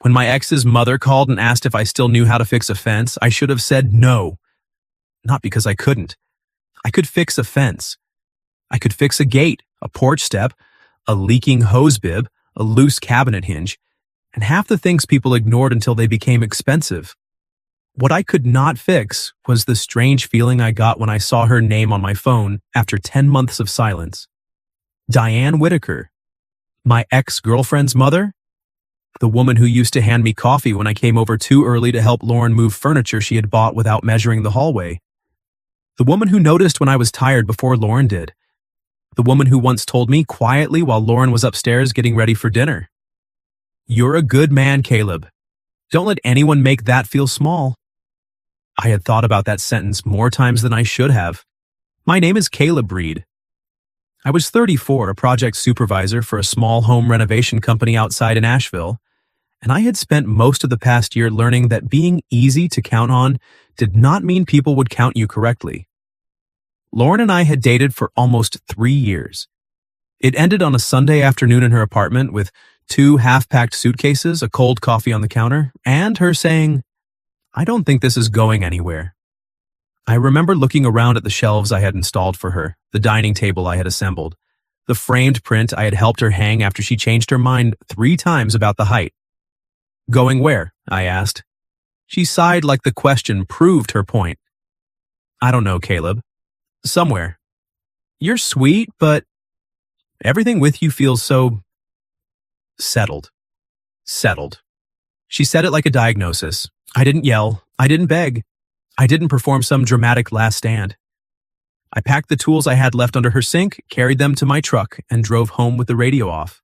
When my ex's mother called and asked if I still knew how to fix a fence, I should have said no. Not because I couldn't. I could fix a fence. I could fix a gate, a porch step, a leaking hose bib, a loose cabinet hinge, and half the things people ignored until they became expensive. What I could not fix was the strange feeling I got when I saw her name on my phone after 10 months of silence. Diane Whitaker. My ex-girlfriend's mother? The woman who used to hand me coffee when I came over too early to help Lauren move furniture she had bought without measuring the hallway. The woman who noticed when I was tired before Lauren did. The woman who once told me quietly while Lauren was upstairs getting ready for dinner. "You're a good man, Caleb. Don't let anyone make that feel small." I had thought about that sentence more times than I should have. My name is Caleb Reed. I was 34, a project supervisor for a small home renovation company outside in Asheville, and I had spent most of the past year learning that being easy to count on did not mean people would count you correctly. Lauren and I had dated for almost 3 years. It ended on a Sunday afternoon in her apartment with 2 half-packed suitcases, a cold coffee on the counter, and her saying, "I don't think this is going anywhere." I remember looking around at the shelves I had installed for her, the dining table I had assembled, the framed print I had helped her hang after she changed her mind 3 times about the height. "Going where?" I asked. She sighed like the question proved her point. "I don't know, Caleb. Somewhere. You're sweet, but everything with you feels so settled." Settled. She said it like a diagnosis. I didn't yell. I didn't beg. I didn't perform some dramatic last stand. I packed the tools I had left under her sink, carried them to my truck, and drove home with the radio off.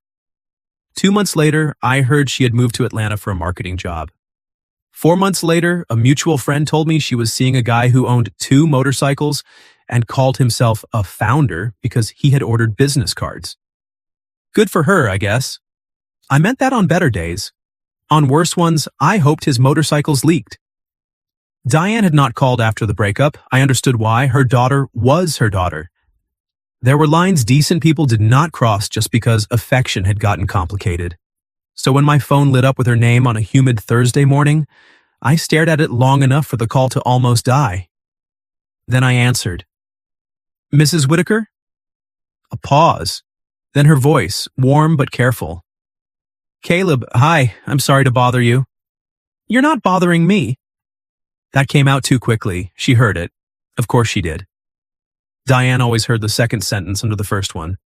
2 months later, I heard she had moved to Atlanta for a marketing job. 4 months later, a mutual friend told me she was seeing a guy who owned 2 motorcycles and called himself a founder because he had ordered business cards. Good for her, I guess. I meant that on better days. On worse ones, I hoped his motorcycles leaked. Diane had not called after the breakup. I understood why. Her daughter was her daughter. There were lines decent people did not cross just because affection had gotten complicated. So when my phone lit up with her name on a humid Thursday morning, I stared at it long enough for the call to almost die. Then I answered. "Mrs. Whitaker?" A pause. Then her voice, warm but careful. "Caleb, hi, I'm sorry to bother you." "You're not bothering me." That came out too quickly. She heard it. Of course she did. Diane always heard the second sentence under the first one.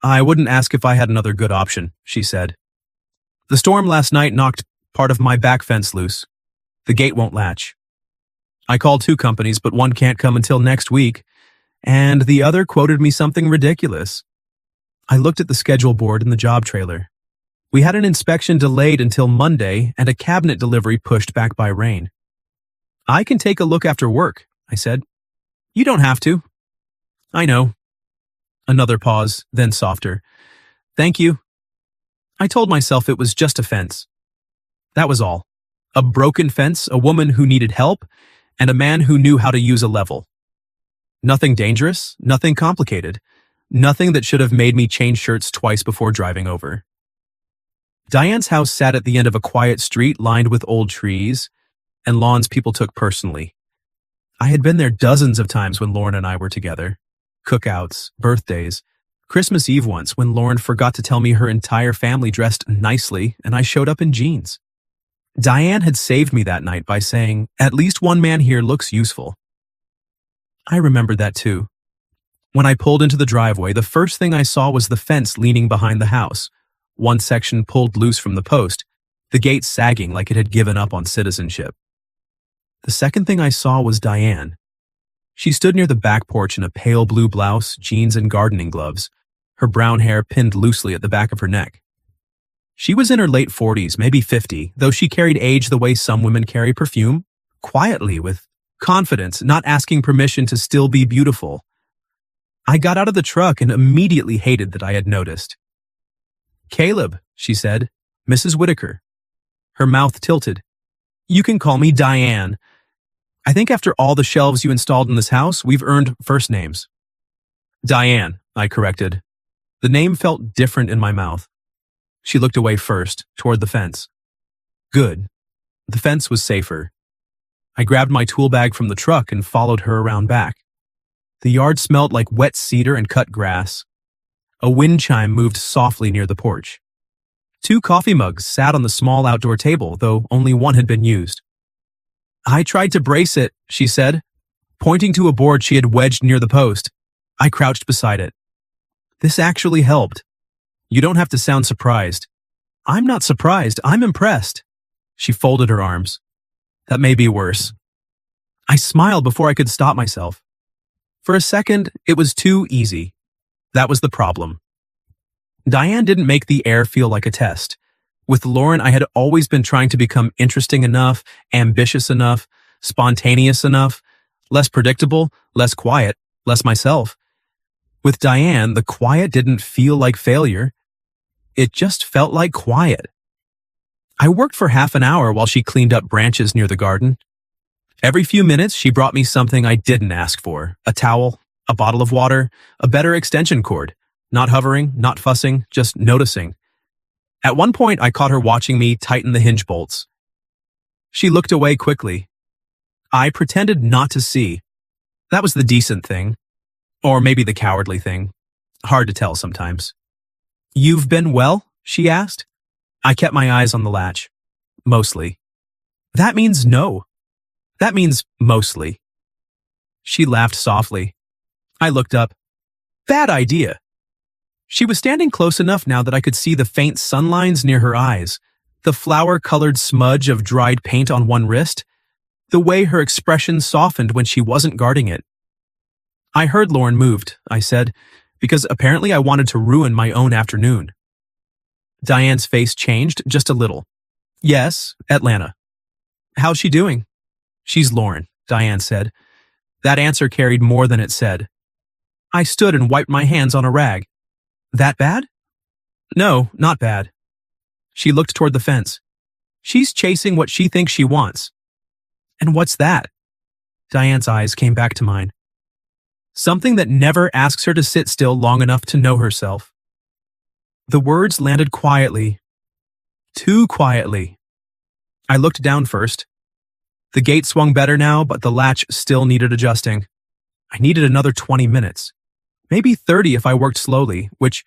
"I wouldn't ask if I had another good option," she said. "The storm last night knocked part of my back fence loose. The gate won't latch. I called 2 companies, but one can't come until next week, and the other quoted me something ridiculous. I looked at the schedule board in the job trailer. We had an inspection delayed until Monday and a cabinet delivery pushed back by rain. "I can take a look after work," I said. "You don't have to." "I know." Another pause, then softer. "Thank you." I told myself it was just a fence. That was all. A broken fence, a woman who needed help, and a man who knew how to use a level. Nothing dangerous, nothing complicated, nothing that should have made me change shirts twice before driving over. Diane's house sat at the end of a quiet street lined with old trees and lawns people took personally. I had been there dozens of times when Lauren and I were together. Cookouts, birthdays, Christmas Eve once when Lauren forgot to tell me her entire family dressed nicely and I showed up in jeans. Diane had saved me that night by saying, "At least one man here looks useful." I remembered that too. When I pulled into the driveway, the first thing I saw was the fence leaning behind the house, one section pulled loose from the post, the gate sagging like it had given up on citizenship. The second thing I saw was Diane. She stood near the back porch in a pale blue blouse, jeans, and gardening gloves, her brown hair pinned loosely at the back of her neck. She was in her late 40s, maybe 50, though she carried age the way some women carry perfume, quietly, with confidence, not asking permission to still be beautiful. I got out of the truck and immediately hated that I had noticed. "Caleb," she said, "Mrs. Whitaker." Her mouth tilted. "You can call me Diane. I think after all the shelves you installed in this house, we've earned first names." "Diane," I corrected. The name felt different in my mouth. She looked away first, toward the fence. Good. The fence was safer. I grabbed my tool bag from the truck and followed her around back. The yard smelled like wet cedar and cut grass. A wind chime moved softly near the porch. 2 coffee mugs sat on the small outdoor table, though only one had been used. I tried to brace it, she said, pointing to a board she had wedged near the post. I crouched beside it. This actually helped. You don't have to sound surprised. I'm not surprised, I'm impressed. She folded her arms. That may be worse. I smiled before I could stop myself. For a second, it was too easy. That was the problem. Diane didn't make the air feel like a test. With Lauren, I had always been trying to become interesting enough, ambitious enough, spontaneous enough, less predictable, less quiet, less myself. With Diane, the quiet didn't feel like failure. It just felt like quiet. I worked for half an hour while she cleaned up branches near the garden. Every few minutes, she brought me something I didn't ask for. A towel, a bottle of water, a better extension cord. Not hovering, not fussing, just noticing. At one point, I caught her watching me tighten the hinge bolts. She looked away quickly. I pretended not to see. That was the decent thing. Or maybe the cowardly thing. Hard to tell sometimes. You've been well? She asked. I kept my eyes on the latch. Mostly. That means no. That means mostly. She laughed softly. I looked up. Bad idea. She was standing close enough now that I could see the faint sunlines near her eyes, the flower-colored smudge of dried paint on one wrist, the way her expression softened when she wasn't guarding it. I heard Lauren moved, I said, because apparently I wanted to ruin my own afternoon. Diane's face changed just a little. Yes, Atlanta. How's she doing? She's Lauren, Diane said. That answer carried more than it said. I stood and wiped my hands on a rag. That bad? No, not bad. She looked toward the fence. She's chasing what she thinks she wants. And what's that? Diane's eyes came back to mine. Something that never asks her to sit still long enough to know herself. The words landed quietly. Too quietly. I looked down first. The gate swung better now, but the latch still needed adjusting. I needed another 20 minutes. Maybe 30 if I worked slowly, which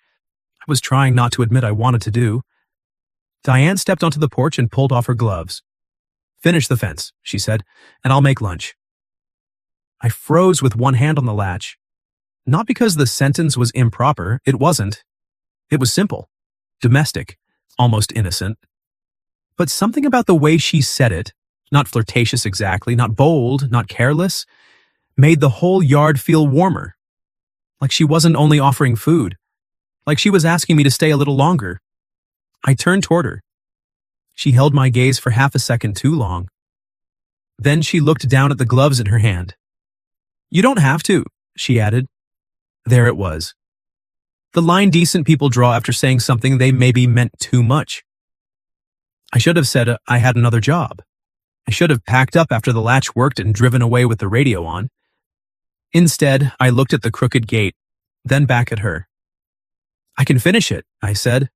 I was trying not to admit I wanted to do. Diane stepped onto the porch and pulled off her gloves. Finish the fence, she said, and I'll make lunch. I froze with one hand on the latch. Not because the sentence was improper, it wasn't. It was simple, domestic, almost innocent. But something about the way she said it, not flirtatious exactly, not bold, not careless, made the whole yard feel warmer. Like she wasn't only offering food. Like she was asking me to stay a little longer. I turned toward her. She held my gaze for half a second too long. Then she looked down at the gloves in her hand. You don't have to, she added. There it was. The line decent people draw after saying something they maybe meant too much. I should have said I had another job. I should have packed up after the latch worked and driven away with the radio on. Instead, I looked at the crooked gate, then back at her. I can finish it, I said.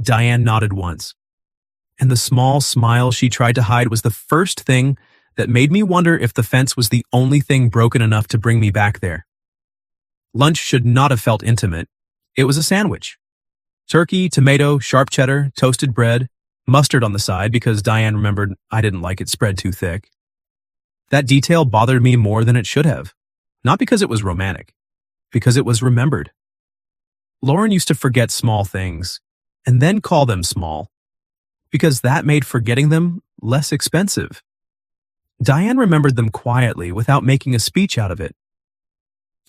Diane nodded once. And the small smile she tried to hide was the first thing that made me wonder if the fence was the only thing broken enough to bring me back there. Lunch should not have felt intimate. It was a sandwich. Turkey, tomato, sharp cheddar, toasted bread, mustard on the side because Diane remembered I didn't like it spread too thick. That detail bothered me more than it should have. Not because it was romantic, because it was remembered. Lauren used to forget small things, and then call them small, because that made forgetting them less expensive. Diane remembered them quietly without making a speech out of it.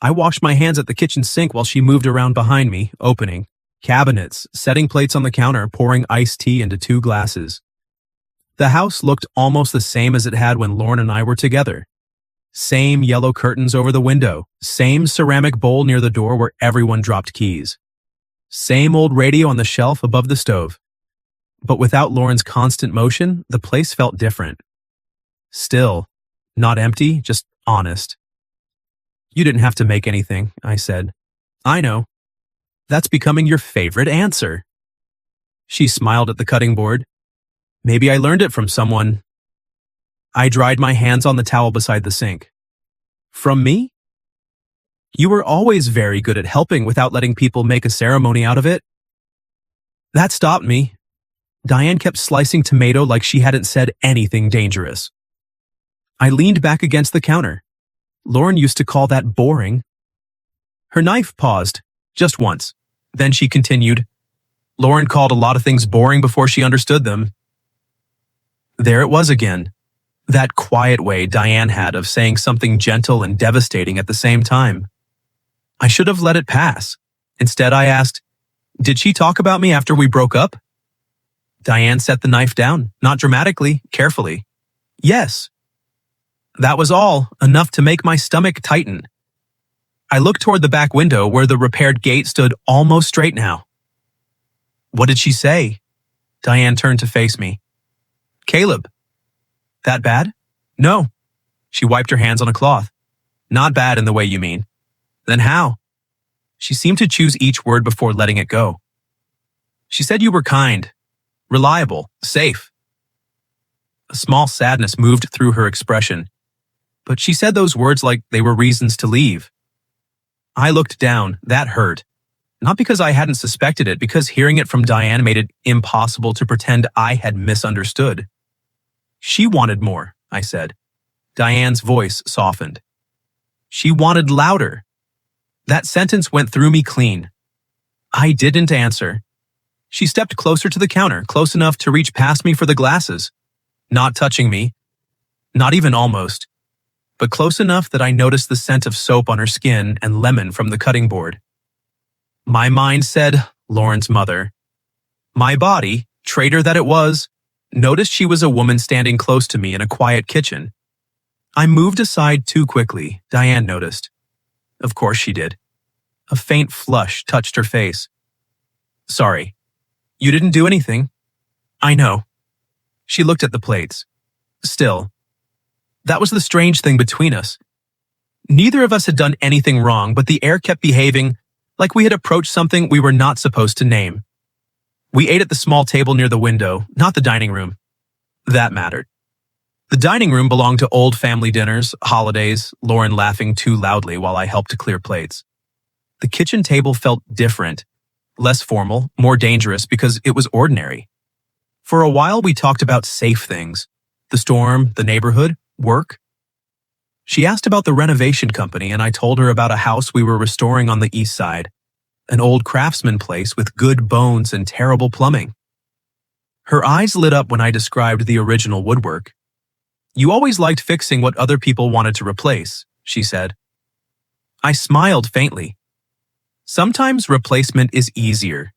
I washed my hands at the kitchen sink while she moved around behind me, opening cabinets, setting plates on the counter, pouring iced tea into 2 glasses. The house looked almost the same as it had when Lauren and I were together. Same yellow curtains over the window, same ceramic bowl near the door where everyone dropped keys. Same old radio on the shelf above the stove. But without Lauren's constant motion, the place felt different. Still, not empty, just honest. You didn't have to make anything, I said. I know. That's becoming your favorite answer. She smiled at the cutting board. Maybe I learned it from someone. I dried my hands on the towel beside the sink. From me? You were always very good at helping without letting people make a ceremony out of it. That stopped me. Diane kept slicing tomato like she hadn't said anything dangerous. I leaned back against the counter. Lauren used to call that boring. Her knife paused, just once. Then she continued. Lauren called a lot of things boring before she understood them. There it was again. That quiet way Diane had of saying something gentle and devastating at the same time. I should have let it pass. Instead, I asked, did she talk about me after we broke up? Diane set the knife down, not dramatically, carefully. Yes. That was all, enough to make my stomach tighten. I looked toward the back window where the repaired gate stood almost straight now. What did she say? Diane turned to face me. Caleb. That bad? No. She wiped her hands on a cloth. Not bad in the way you mean. Then how? She seemed to choose each word before letting it go. She said you were kind, reliable, safe. A small sadness moved through her expression, but she said those words like they were reasons to leave. I looked down. That hurt. Not because I hadn't suspected it, because hearing it from Diane made it impossible to pretend I had misunderstood. She wanted more, I said. Diane's voice softened. She wanted louder. That sentence went through me clean. I didn't answer. She stepped closer to the counter, close enough to reach past me for the glasses. Not touching me. Not even almost. But close enough that I noticed the scent of soap on her skin and lemon from the cutting board. My mind said, Lauren's mother. My body, traitor that it was, noticed she was a woman standing close to me in a quiet kitchen. I moved aside too quickly, Diane noticed. Of course she did. A faint flush touched her face. Sorry. You didn't do anything. I know. She looked at the plates. Still. That was the strange thing between us. Neither of us had done anything wrong, but the air kept behaving like we had approached something we were not supposed to name. We ate at the small table near the window, not the dining room. That mattered. The dining room belonged to old family dinners, holidays, Lauren laughing too loudly while I helped to clear plates. The kitchen table felt different, less formal, more dangerous because it was ordinary. For a while we talked about safe things, the storm, the neighborhood, work. She asked about the renovation company and I told her about a house we were restoring on the east side, an old craftsman place with good bones and terrible plumbing. Her eyes lit up when I described the original woodwork. You always liked fixing what other people wanted to replace, she said. I smiled faintly. Sometimes replacement is easier.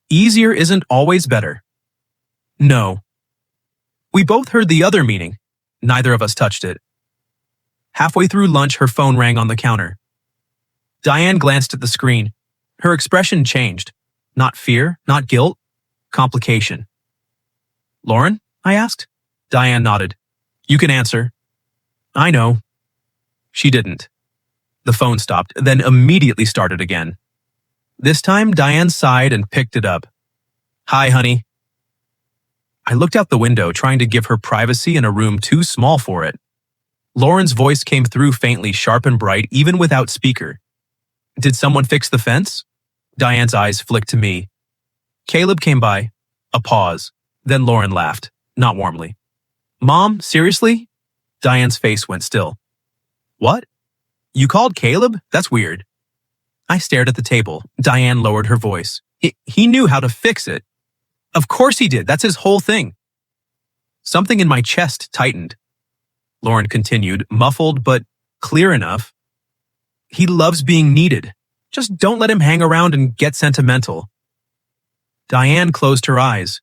Easier isn't always better. No. We both heard the other meaning. Neither of us touched it. Halfway through lunch, her phone rang on the counter. Diane glanced at the screen. Her expression changed. Not fear, not guilt, complication. Lauren? I asked. Diane nodded. You can answer. I know. She didn't. The phone stopped, then immediately started again. This time, Diane sighed and picked it up. Hi, honey. I looked out the window, trying to give her privacy in a room too small for it. Lauren's voice came through faintly, sharp and bright, even without speaker. Did someone fix the fence? Diane's eyes flicked to me. Caleb came by. A pause. Then Lauren laughed, not warmly. Mom, seriously? Diane's face went still. What? You called Caleb? That's weird. I stared at the table. Diane lowered her voice. He knew how to fix it. Of course he did. That's his whole thing. Something in my chest tightened. Lauren continued, muffled but clear enough. He loves being needed. Just don't let him hang around and get sentimental. Diane closed her eyes.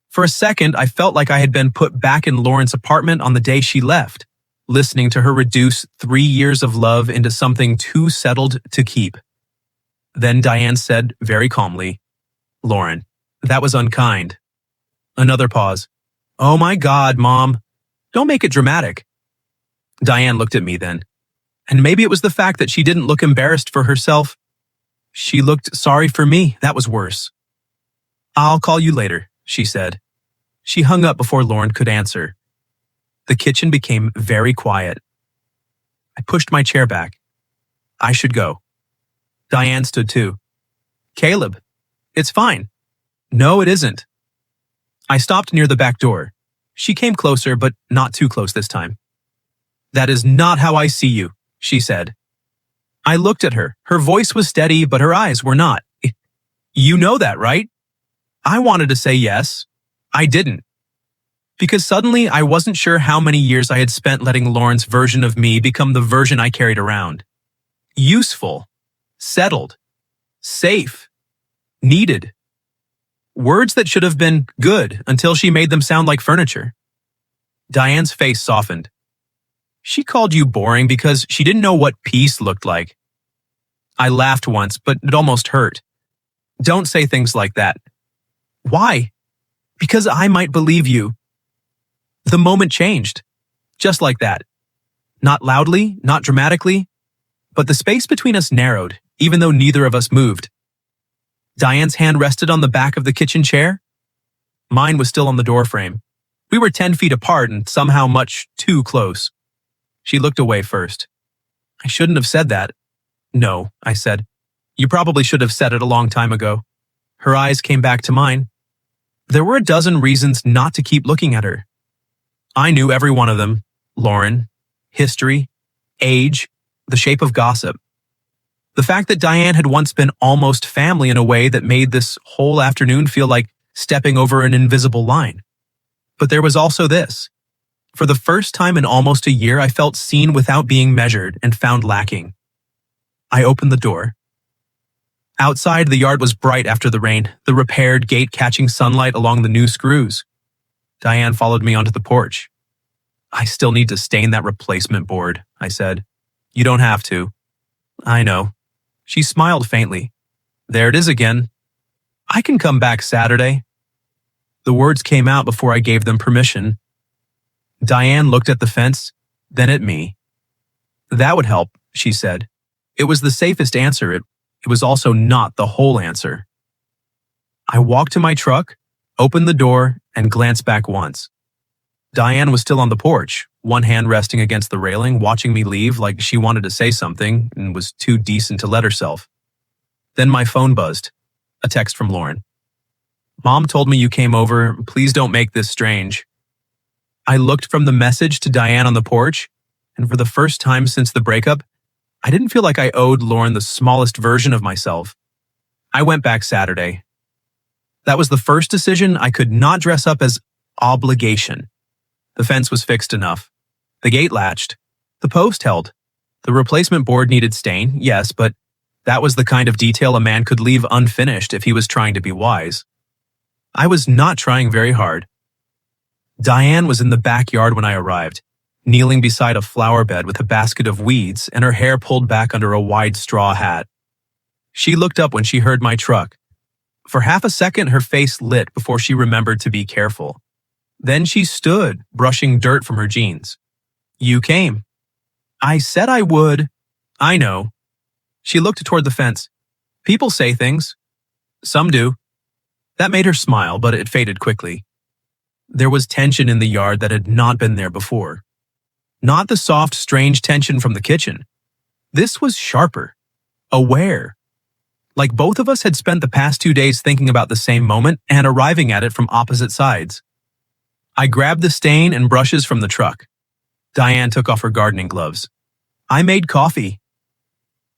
For a second, I felt like I had been put back in Lauren's apartment on the day she left, listening to her reduce 3 years of love into something too settled to keep. Then Diane said very calmly, Lauren, that was unkind. Another pause. Oh my God, Mom. Don't make it dramatic. Diane looked at me then. And maybe it was the fact that she didn't look embarrassed for herself. She looked sorry for me. That was worse. I'll call you later, she said. She hung up before Lauren could answer. The kitchen became very quiet. I pushed my chair back. I should go. Diane stood too. Caleb, it's fine. No, it isn't. I stopped near the back door. She came closer, but not too close this time. That is not how I see you, she said. I looked at her. Her voice was steady, but her eyes were not. You know that, right? I wanted to say yes. I didn't. Because suddenly I wasn't sure how many years I had spent letting Lauren's version of me become the version I carried around. Useful, settled, safe, needed. Words that should have been good until she made them sound like furniture. Diane's face softened. She called you boring because she didn't know what peace looked like. I laughed once, but it almost hurt. Don't say things like that. Why? Because I might believe you. The moment changed. Just like that. Not loudly, not dramatically, but the space between us narrowed, even though neither of us moved. Diane's hand rested on the back of the kitchen chair. Mine was still on the doorframe. We were 10 feet apart and somehow much too close. She looked away first. I shouldn't have said that. No, I said. You probably should have said it a long time ago. Her eyes came back to mine. There were a dozen reasons not to keep looking at her. I knew every one of them. Lauren, history, age, the shape of gossip. The fact that Diane had once been almost family in a way that made this whole afternoon feel like stepping over an invisible line. But there was also this. For the first time in almost a year, I felt seen without being measured and found lacking. I opened the door. Outside, the yard was bright after the rain, the repaired gate catching sunlight along the new screws. Diane followed me onto the porch. I still need to stain that replacement board, I said. You don't have to. I know. She smiled faintly. There it is again. I can come back Saturday. The words came out before I gave them permission. Diane looked at the fence, then at me. That would help, she said. It was the safest answer. It was also not the whole answer. I walked to my truck, opened the door, and glanced back once. Diane was still on the porch, one hand resting against the railing, watching me leave like she wanted to say something and was too decent to let herself. Then my phone buzzed. A text from Lauren. Mom told me you came over. Please don't make this strange. I looked from the message to Diane on the porch, and for the first time since the breakup, I didn't feel like I owed Lauren the smallest version of myself. I went back Saturday. That was the first decision I could not dress up as obligation. The fence was fixed enough. The gate latched. The post held. The replacement board needed stain, yes, but that was the kind of detail a man could leave unfinished if he was trying to be wise. I was not trying very hard. Diane was in the backyard when I arrived, kneeling beside a flower bed with a basket of weeds and her hair pulled back under a wide straw hat. She looked up when she heard my truck. For half a second, her face lit before she remembered to be careful. Then she stood, brushing dirt from her jeans. You came. I said I would. I know. She looked toward the fence. People say things. Some do. That made her smile, but it faded quickly. There was tension in the yard that had not been there before. Not the soft, strange tension from the kitchen. This was sharper, aware. Like both of us had spent the past 2 days thinking about the same moment and arriving at it from opposite sides. I grabbed the stain and brushes from the truck. Diane took off her gardening gloves. I made coffee.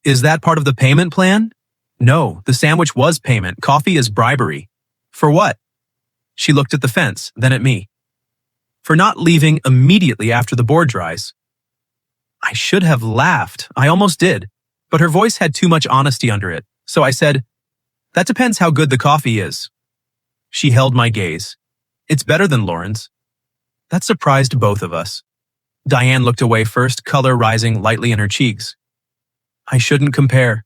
Is that part of the payment plan? No, the sandwich was payment. Coffee is bribery. For what? She looked at the fence, then at me. For not leaving immediately after the board dries. I should have laughed. I almost did. But her voice had too much honesty under it. So I said, that depends how good the coffee is. She held my gaze. It's better than Lauren's. That surprised both of us. Diane looked away first, color rising lightly in her cheeks. I shouldn't compare.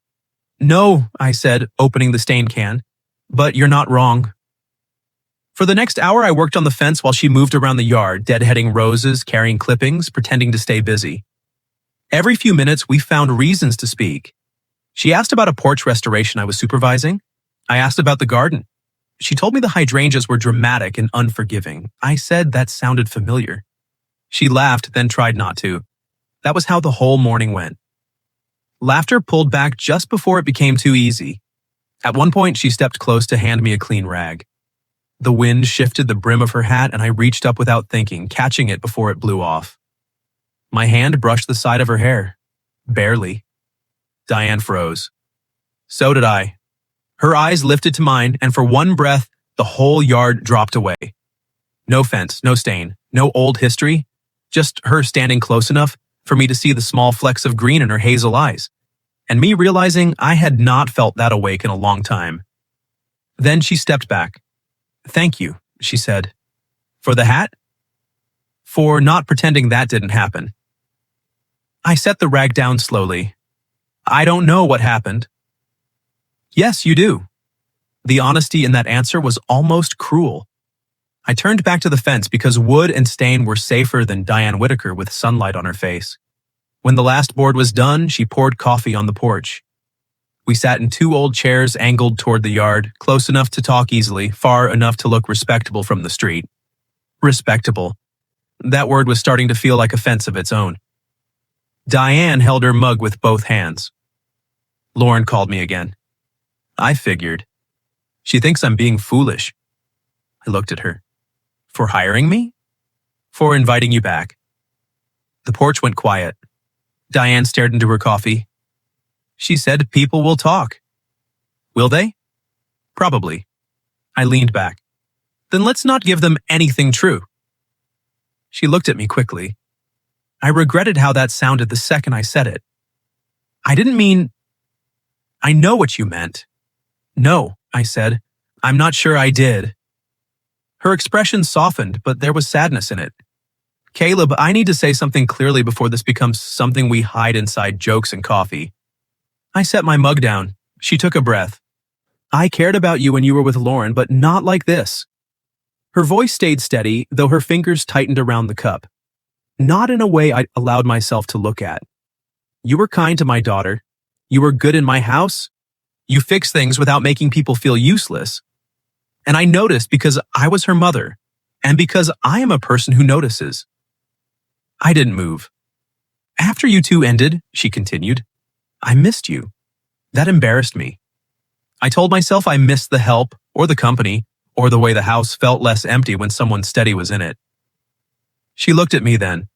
No, I said, opening the stain can. But you're not wrong. For the next hour, I worked on the fence while she moved around the yard, deadheading roses, carrying clippings, pretending to stay busy. Every few minutes, we found reasons to speak. She asked about a porch restoration I was supervising. I asked about the garden. She told me the hydrangeas were dramatic and unforgiving. I said that sounded familiar. She laughed, then tried not to. That was how the whole morning went. Laughter pulled back just before it became too easy. At one point, she stepped close to hand me a clean rag. The wind shifted the brim of her hat, and I reached up without thinking, catching it before it blew off. My hand brushed the side of her hair. Barely. Diane froze. So did I. Her eyes lifted to mine, and for one breath, the whole yard dropped away. No fence, no stain, no old history, just her standing close enough for me to see the small flecks of green in her hazel eyes, and me realizing I had not felt that awake in a long time. Then she stepped back. "Thank you," she said. "For the hat?" "For not pretending that didn't happen." I set the rag down slowly. "I don't know what happened." "Yes, you do." The honesty in that answer was almost cruel. I turned back to the fence because wood and stain were safer than Diane Whitaker with sunlight on her face. When the last board was done, she poured coffee on the porch. We sat in two old chairs angled toward the yard, close enough to talk easily, far enough to look respectable from the street. Respectable. That word was starting to feel like a fence of its own. Diane held her mug with both hands. Lauren called me again. I figured. She thinks I'm being foolish. I looked at her. For hiring me? For inviting you back. The porch went quiet. Diane stared into her coffee. She said people will talk. Will they? Probably. I leaned back. Then let's not give them anything true. She looked at me quickly. I regretted how that sounded the second I said it. I didn't mean... I know what you meant. No, I said. I'm not sure I did. Her expression softened, but there was sadness in it. Caleb, I need to say something clearly before this becomes something we hide inside jokes and coffee. I set my mug down. She took a breath. I cared about you when you were with Lauren, but not like this. Her voice stayed steady, though her fingers tightened around the cup. Not in a way I allowed myself to look at. You were kind to my daughter. You were good in my house. You fixed things without making people feel useless. And I noticed because I was her mother, and because I am a person who notices. I didn't move. After you two ended, she continued, I missed you. That embarrassed me. I told myself I missed the help, or the company, or the way the house felt less empty when someone steady was in it. She looked at me then.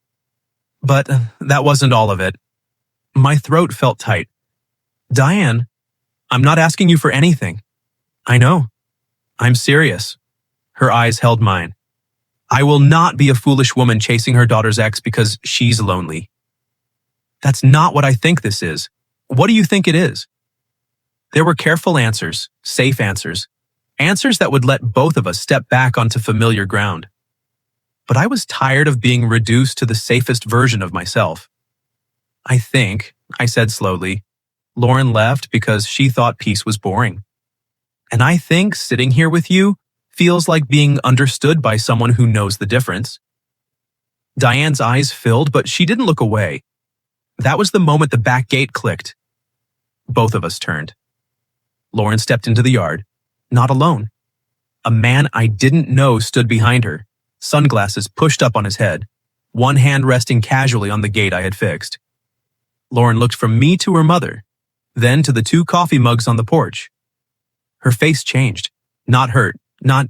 But that wasn't all of it. My throat felt tight. Diane, I'm not asking you for anything. I know. I'm serious. Her eyes held mine. I will not be a foolish woman chasing her daughter's ex because she's lonely. That's not what I think this is. What do you think it is? There were careful answers, safe answers, answers that would let both of us step back onto familiar ground. But I was tired of being reduced to the safest version of myself. I think, I said slowly, Lauren left because she thought peace was boring. And I think sitting here with you feels like being understood by someone who knows the difference. Diane's eyes filled, but she didn't look away. That was the moment the back gate clicked. Both of us turned. Lauren stepped into the yard, not alone. A man I didn't know stood behind her, sunglasses pushed up on his head, one hand resting casually on the gate I had fixed. Lauren looked from me to her mother, then to the two coffee mugs on the porch. Her face changed, not hurt, not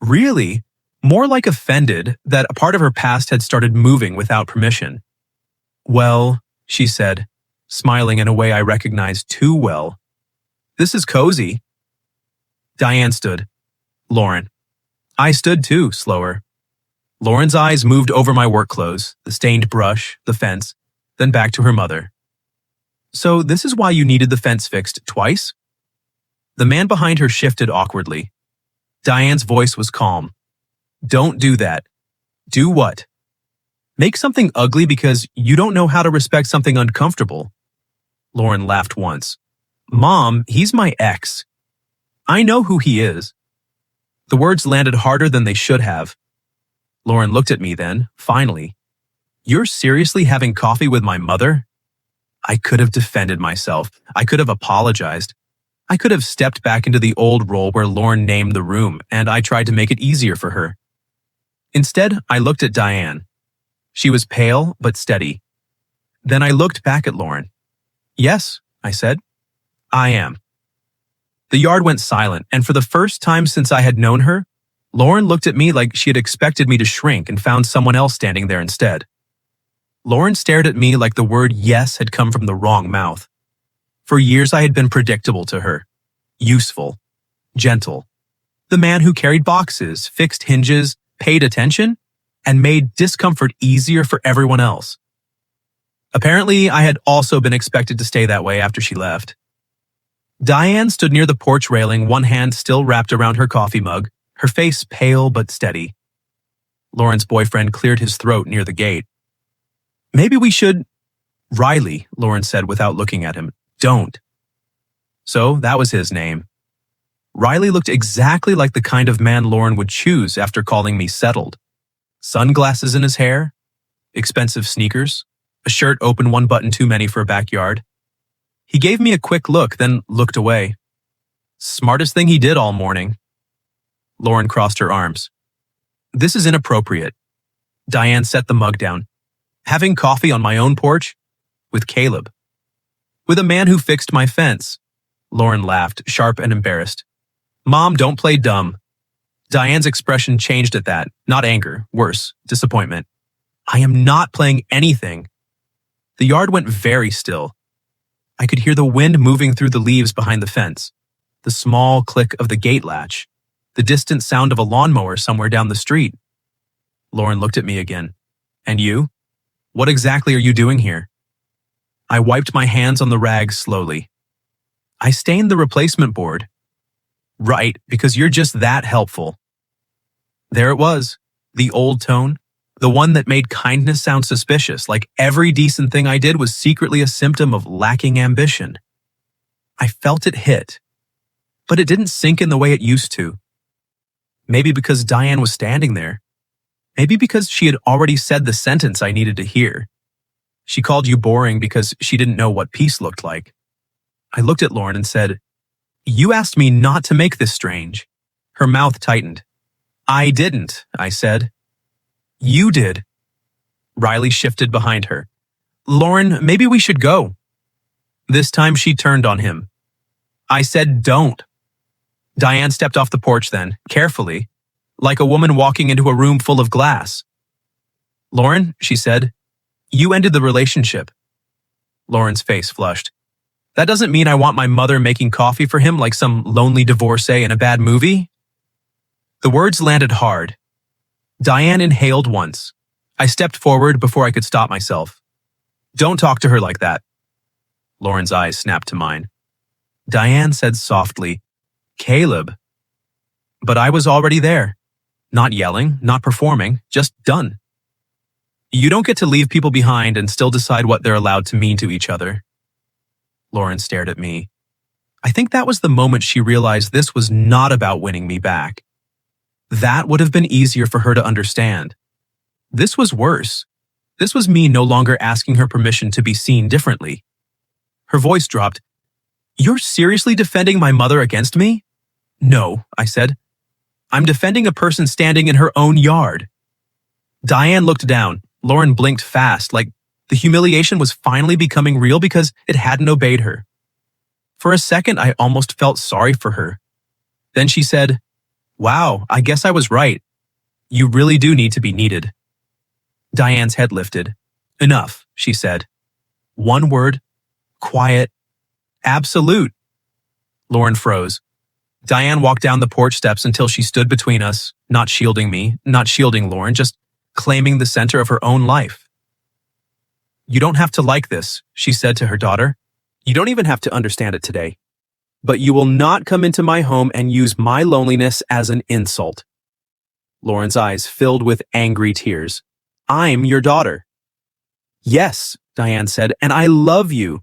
really, more like offended that a part of her past had started moving without permission. Well, she said, smiling in a way I recognized too well. This is cozy. Diane stood. Lauren. I stood too, slower. Lauren's eyes moved over my work clothes, the stained brush, the fence, then back to her mother. So this is why you needed the fence fixed twice? The man behind her shifted awkwardly. Diane's voice was calm. Don't do that. Do what? Make something ugly because you don't know how to respect something uncomfortable. Lauren laughed once. Mom, he's my ex. I know who he is. The words landed harder than they should have. Lauren looked at me then, finally. You're seriously having coffee with my mother? I could have defended myself. I could have apologized. I could have stepped back into the old role where Lauren named the room, and I tried to make it easier for her. Instead, I looked at Diane. She was pale but steady. Then I looked back at Lauren. "Yes," I said. "I am." The yard went silent, and for the first time since I had known her, Lauren looked at me like she had expected me to shrink and found someone else standing there instead. Lauren stared at me like the word yes had come from the wrong mouth. For years I had been predictable to her. Useful. Gentle. The man who carried boxes, fixed hinges, paid attention, and made discomfort easier for everyone else. Apparently, I had also been expected to stay that way after she left. Diane stood near the porch railing, one hand still wrapped around her coffee mug, her face pale but steady. Lauren's boyfriend cleared his throat near the gate. "Maybe we should—" "Riley," Lauren said without looking at him. "Don't." So that was his name. Riley looked exactly like the kind of man Lauren would choose after calling me settled. Sunglasses in his hair, expensive sneakers, a shirt open one button too many for a backyard. He gave me a quick look, then looked away. Smartest thing he did all morning. Lauren crossed her arms. "This is inappropriate." Diane set the mug down. "Having coffee on my own porch? With Caleb. With a man who fixed my fence." Lauren laughed, sharp and embarrassed. "Mom, don't play dumb." Diane's expression changed at that, not anger, worse, disappointment. "I am not playing anything." The yard went very still. I could hear the wind moving through the leaves behind the fence, the small click of the gate latch, the distant sound of a lawnmower somewhere down the street. Lauren looked at me again. "And you? What exactly are you doing here?" I wiped my hands on the rags slowly. "I stained the replacement board." "Right, because you're just that helpful." There it was, the old tone, the one that made kindness sound suspicious, like every decent thing I did was secretly a symptom of lacking ambition. I felt it hit, but it didn't sink in the way it used to. Maybe because Diane was standing there. Maybe because she had already said the sentence I needed to hear. She called you boring because she didn't know what peace looked like. I looked at Lauren and said, "You asked me not to make this strange." Her mouth tightened. "I didn't," I said. "You did." Riley shifted behind her. "Lauren, maybe we should go." This time she turned on him. "I said don't." Diane stepped off the porch then, carefully, like a woman walking into a room full of glass. "Lauren," she said, "you ended the relationship." Lauren's face flushed. "That doesn't mean I want my mother making coffee for him like some lonely divorcee in a bad movie." The words landed hard. Diane inhaled once. I stepped forward before I could stop myself. "Don't talk to her like that." Lauren's eyes snapped to mine. Diane said softly, "Caleb." But I was already there. Not yelling, not performing, just done. You don't get to leave people behind and still decide what they're allowed to mean to each other. Lauren stared at me. I think that was the moment she realized this was not about winning me back. That would have been easier for her to understand. This was worse. This was me no longer asking her permission to be seen differently. Her voice dropped. "You're seriously defending my mother against me?" "No," I said. "I'm defending a person standing in her own yard." Diane looked down. Lauren blinked fast, like the humiliation was finally becoming real because it hadn't obeyed her. For a second, I almost felt sorry for her. Then she said, "Wow, I guess I was right. You really do need to be needed." Diane's head lifted. "Enough," she said. One word, quiet, absolute. Lauren froze. Diane walked down the porch steps until she stood between us, not shielding me, not shielding Lauren, just claiming the center of her own life. "You don't have to like this," she said to her daughter. "You don't even have to understand it today. But you will not come into my home and use my loneliness as an insult." Lauren's eyes filled with angry tears. "I'm your daughter." "Yes," Diane said, "and I love you.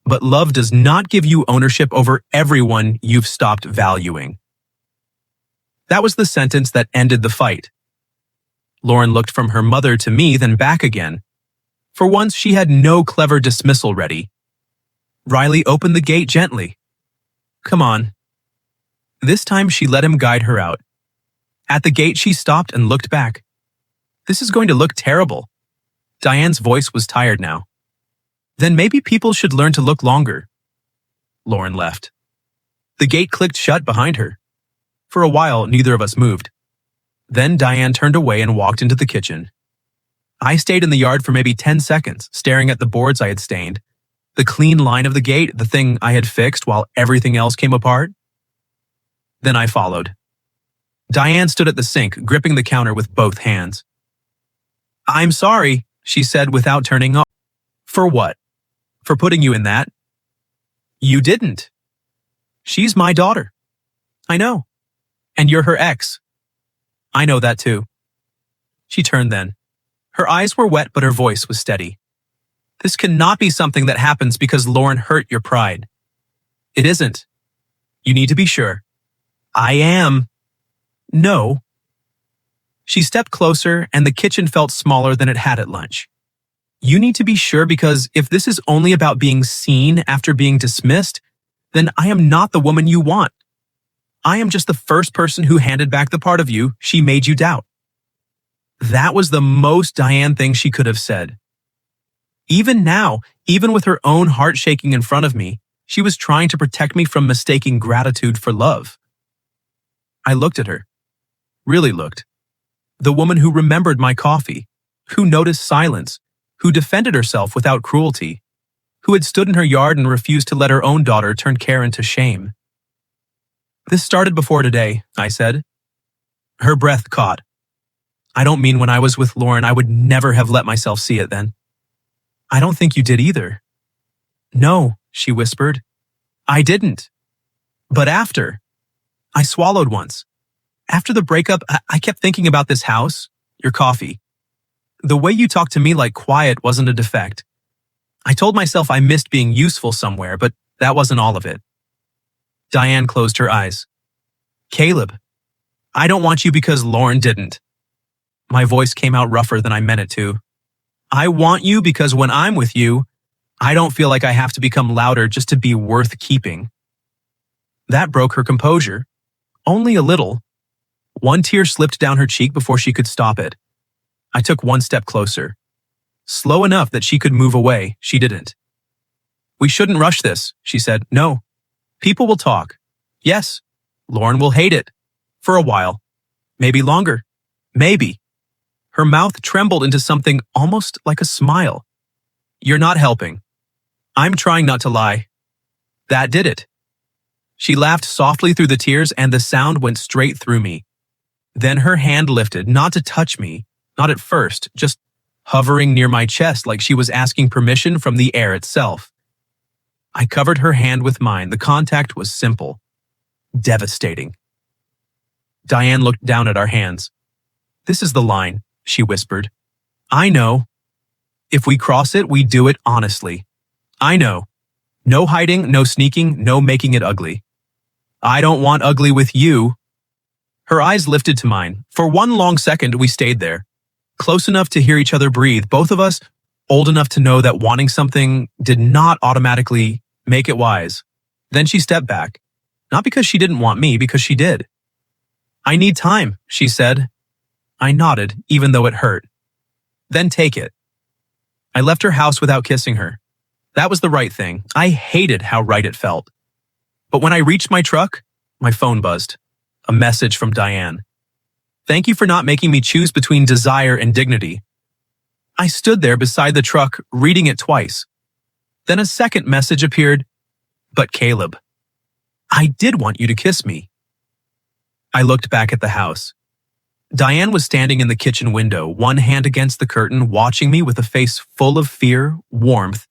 But love does not give you ownership over everyone you've stopped valuing." That was the sentence that ended the fight. Lauren looked from her mother to me, then back again. For once, she had no clever dismissal ready. Riley opened the gate gently. Come on." This time she let him guide her out. At the gate she stopped and looked back. "This is going to look terrible." Diane's voice was tired now. "Then maybe people should learn to look longer." Lauren left. The gate clicked shut behind her. For a while, neither of us moved. Then Diane turned away and walked into the kitchen. I stayed in the yard for maybe 10 seconds, staring at the boards I had stained, the clean line of the gate, the thing I had fixed while everything else came apart. Then I followed. Diane stood at the sink, gripping the counter with both hands. "I'm sorry," she said without turning up. "For what? For putting you in that?" "You didn't." "She's my daughter." "I know. And you're her ex." "I know that too." She turned then. Her eyes were wet, but her voice was steady. "This cannot be something that happens because Lauren hurt your pride. It isn't. You need to be sure." "I am." "No." She stepped closer, and the kitchen felt smaller than it had at lunch. "You need to be sure because if this is only about being seen after being dismissed, then I am not the woman you want. I am just the first person who handed back the part of you she made you doubt." That was the most Diane thing she could have said. Even now, even with her own heart shaking in front of me, she was trying to protect me from mistaking gratitude for love. I looked at her. Really looked. The woman who remembered my coffee, who noticed silence, who defended herself without cruelty, who had stood in her yard and refused to let her own daughter turn Karen to shame. "This started before today," I said. Her breath caught. "I don't mean when I was with Lauren, I would never have let myself see it then." "I don't think you did either." "No," she whispered. "I didn't. But after. I swallowed once. After the breakup, I kept thinking about this house, your coffee. The way you talked to me like quiet wasn't a defect. I told myself I missed being useful somewhere, but that wasn't all of it." Diane closed her eyes. "Caleb, I don't want you because Lauren didn't." My voice came out rougher than I meant it to. "I want you because when I'm with you, I don't feel like I have to become louder just to be worth keeping." That broke her composure. Only a little. One tear slipped down her cheek before she could stop it. I took one step closer. Slow enough that she could move away, she didn't. "We shouldn't rush this," she said. "No. People will talk. Yes, Lauren will hate it. For a while. Maybe longer. Maybe." Her mouth trembled into something almost like a smile. "You're not helping. I'm trying not to lie. That did it." She laughed softly through the tears and the sound went straight through me. Then her hand lifted, not to touch me, not at first, just hovering near my chest like she was asking permission from the air itself. I covered her hand with mine. The contact was simple, devastating. Diane looked down at our hands. "This is the line," she whispered. "I know. If we cross it, we do it honestly. I know. No hiding, no sneaking, no making it ugly. I don't want ugly with you." Her eyes lifted to mine. For one long second, we stayed there. Close enough to hear each other breathe, both of us old enough to know that wanting something did not automatically make it wise. Then she stepped back. Not because she didn't want me, because she did. "I need time," she said. I nodded, even though it hurt. "Then take it." I left her house without kissing her. That was the right thing. I hated how right it felt. But when I reached my truck, my phone buzzed. A message from Diane. "Thank you for not making me choose between desire and dignity." I stood there beside the truck, reading it twice. Then a second message appeared. "But Caleb, I did want you to kiss me." I looked back at the house. Diane was standing in the kitchen window, one hand against the curtain, watching me with a face full of fear, warmth,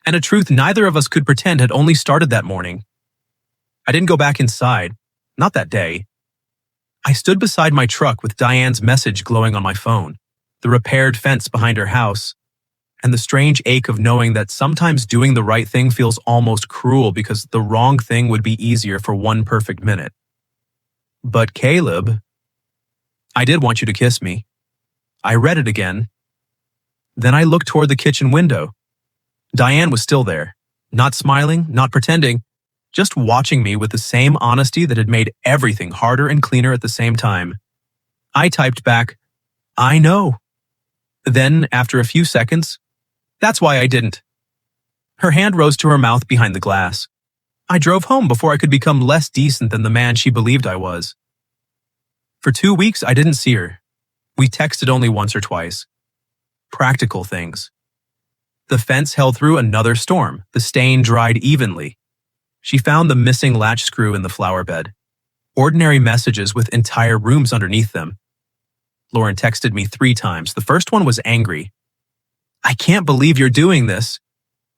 and a truth neither of us could pretend had only started that morning. I didn't go back inside, not that day. I stood beside my truck with Diane's message glowing on my phone, the repaired fence behind her house, and the strange ache of knowing that sometimes doing the right thing feels almost cruel because the wrong thing would be easier for one perfect minute. "But Caleb, I did want you to kiss me." I read it again. Then I looked toward the kitchen window. Diane was still there, not smiling, not pretending, just watching me with the same honesty that had made everything harder and cleaner at the same time. I typed back, "I know." Then, after a few seconds, "That's why I didn't." Her hand rose to her mouth behind the glass. I drove home before I could become less decent than the man she believed I was. For 2 weeks, I didn't see her. We texted only once or twice. Practical things. The fence held through another storm. The stain dried evenly. She found the missing latch screw in the flower bed. Ordinary messages with entire rooms underneath them. Lauren texted me 3 times. The first one was angry. "I can't believe you're doing this."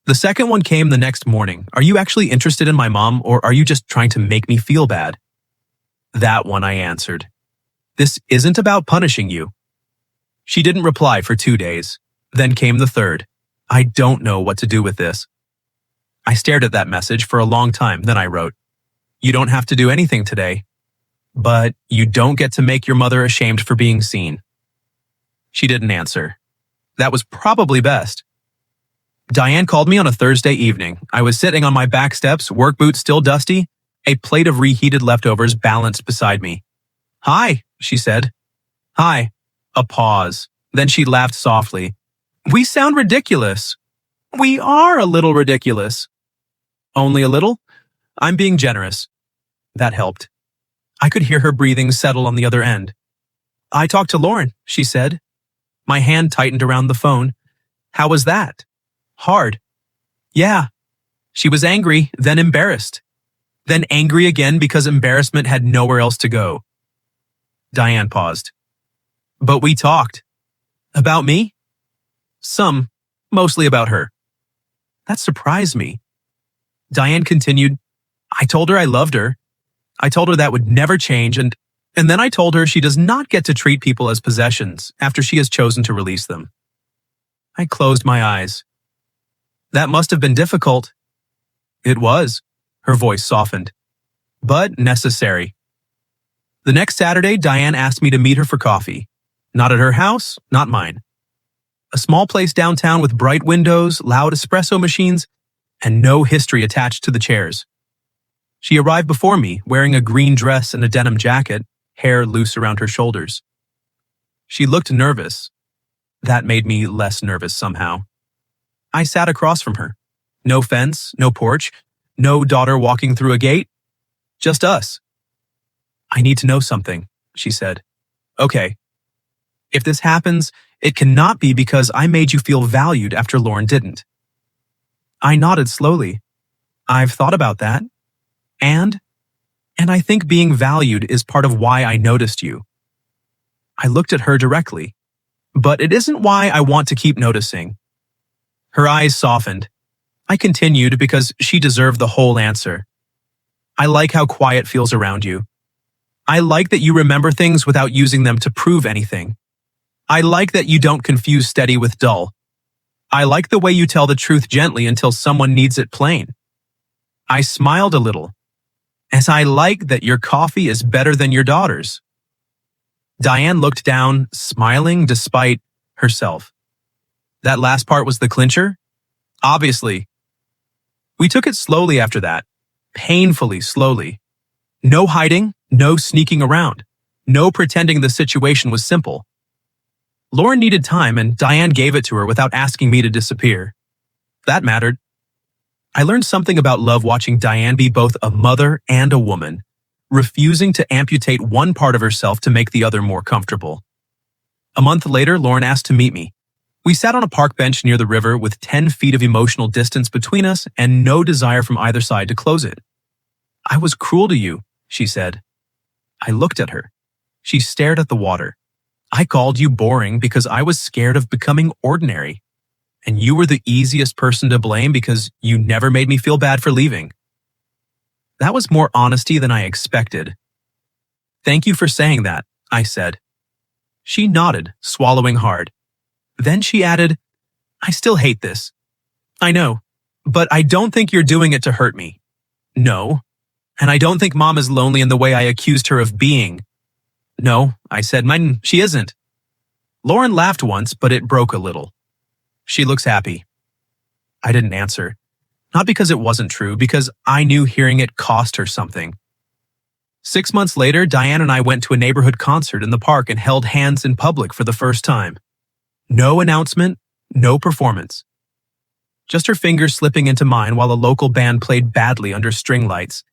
The second one came the next morning. "Are you actually interested in my mom, or are you just trying to make me feel bad?" That one I answered. "This isn't about punishing you." She didn't reply for 2 days. Then came the third. "I don't know what to do with this." I stared at that message for a long time. Then I wrote, "You don't have to do anything today, but you don't get to make your mother ashamed for being seen." She didn't answer. That was probably best. Diane called me on a Thursday evening. I was sitting on my back steps, work boots still dusty, a plate of reheated leftovers balanced beside me. "Hi," she said. "Hi." A pause. Then she laughed softly. "We sound ridiculous." "We are a little ridiculous." "Only a little? I'm being generous." That helped. I could hear her breathing settle on the other end. "I talked to Lauren," she said. My hand tightened around the phone. "How was that?" "Hard." "Yeah." She was angry, then embarrassed. Then angry again because embarrassment had nowhere else to go. Diane paused. "But we talked." "About me?" "Some. Mostly about her." That surprised me. Diane continued, "I told her I loved her. I told her that would never change, and then I told her she does not get to treat people as possessions after she has chosen to release them." I closed my eyes. "That must have been difficult." "It was." Her voice softened. "But necessary." The next Saturday, Diane asked me to meet her for coffee. Not at her house, not mine. A small place downtown with bright windows, loud espresso machines, and no history attached to the chairs. She arrived before me, wearing a green dress and a denim jacket, hair loose around her shoulders. She looked nervous. That made me less nervous somehow. I sat across from her. No fence, no porch, no daughter walking through a gate. Just us. "I need to know something," she said. "Okay. If this happens, it cannot be because I made you feel valued after Lauren didn't." I nodded slowly. "I've thought about that. And I think being valued is part of why I noticed you." I looked at her directly. "But it isn't why I want to keep noticing." Her eyes softened. I continued because she deserved the whole answer. "I like how quiet feels around you. I like that you remember things without using them to prove anything. I like that you don't confuse steady with dull. I like the way you tell the truth gently until someone needs it plain." I smiled a little, as I like that your coffee is better than your daughter's. Diane looked down, smiling despite herself. "That last part was the clincher?" "Obviously." We took it slowly after that, painfully slowly. No hiding, no sneaking around, no pretending the situation was simple. Lauren needed time, and Diane gave it to her without asking me to disappear. That mattered. I learned something about love watching Diane be both a mother and a woman, refusing to amputate one part of herself to make the other more comfortable. A month later, Lauren asked to meet me. We sat on a park bench near the river with 10 feet of emotional distance between us and no desire from either side to close it. "I was cruel to you," she said. I looked at her. She stared at the water. "I called you boring because I was scared of becoming ordinary. And you were the easiest person to blame because you never made me feel bad for leaving." That was more honesty than I expected. "Thank you for saying that," I said. She nodded, swallowing hard. Then she added, "I still hate this. I know, but I don't think you're doing it to hurt me. No. And I don't think Mom is lonely in the way I accused her of being." "No," I said, she isn't." Lauren laughed once, but it broke a little. "She looks happy." I didn't answer. Not because it wasn't true, because I knew hearing it cost her something. 6 months later, Diane and I went to a neighborhood concert in the park and held hands in public for the first time. No announcement, no performance. Just her fingers slipping into mine while a local band played badly under string lights,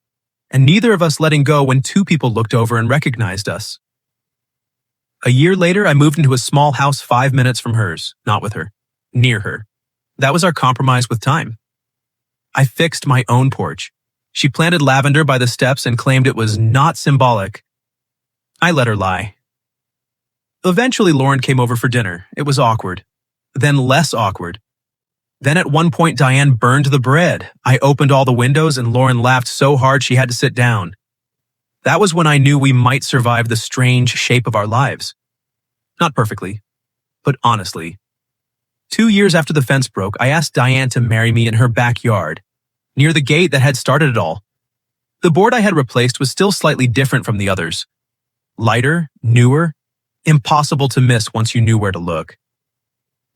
and neither of us letting go when two people looked over and recognized us. A year later, I moved into a small house 5 minutes from hers, not with her, near her. That was our compromise with time. I fixed my own porch. She planted lavender by the steps and claimed it was not symbolic. I let her lie. Eventually, Lauren came over for dinner. It was awkward. Then less awkward. Then at one point, Diane burned the bread. I opened all the windows and Lauren laughed so hard she had to sit down. That was when I knew we might survive the strange shape of our lives. Not perfectly, but honestly. 2 years after the fence broke, I asked Diane to marry me in her backyard, near the gate that had started it all. The board I had replaced was still slightly different from the others. Lighter, newer, impossible to miss once you knew where to look.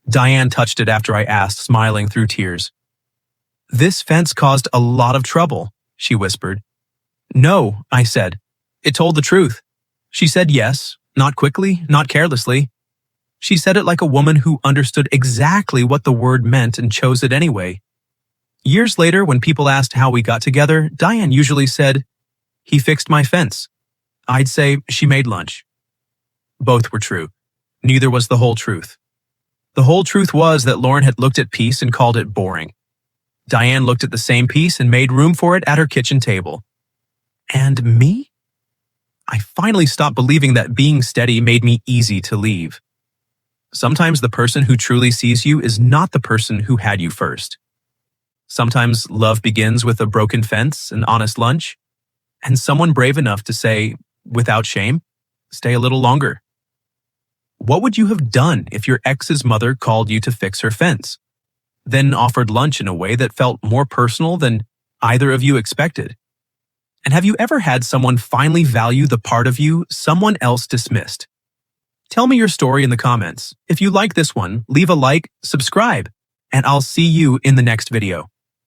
Diane touched it after I asked, smiling through tears. "This fence caused a lot of trouble," she whispered. "No," I said. "It told the truth." She said yes, not quickly, not carelessly. She said it like a woman who understood exactly what the word meant and chose it anyway. Years later, when people asked how we got together, Diane usually said, "He fixed my fence." I'd say, "She made lunch." Both were true. Neither was the whole truth. The whole truth was that Lauren had looked at peace and called it boring. Diane looked at the same piece and made room for it at her kitchen table. And me? I finally stopped believing that being steady made me easy to leave. Sometimes the person who truly sees you is not the person who had you first. Sometimes love begins with a broken fence, an honest lunch, and someone brave enough to say, without shame, "Stay a little longer." What would you have done if your ex's mother called you to fix her fence, then offered lunch in a way that felt more personal than either of you expected? And have you ever had someone finally value the part of you someone else dismissed? Tell me your story in the comments. If you like this one, leave a like, subscribe, and I'll see you in the next video.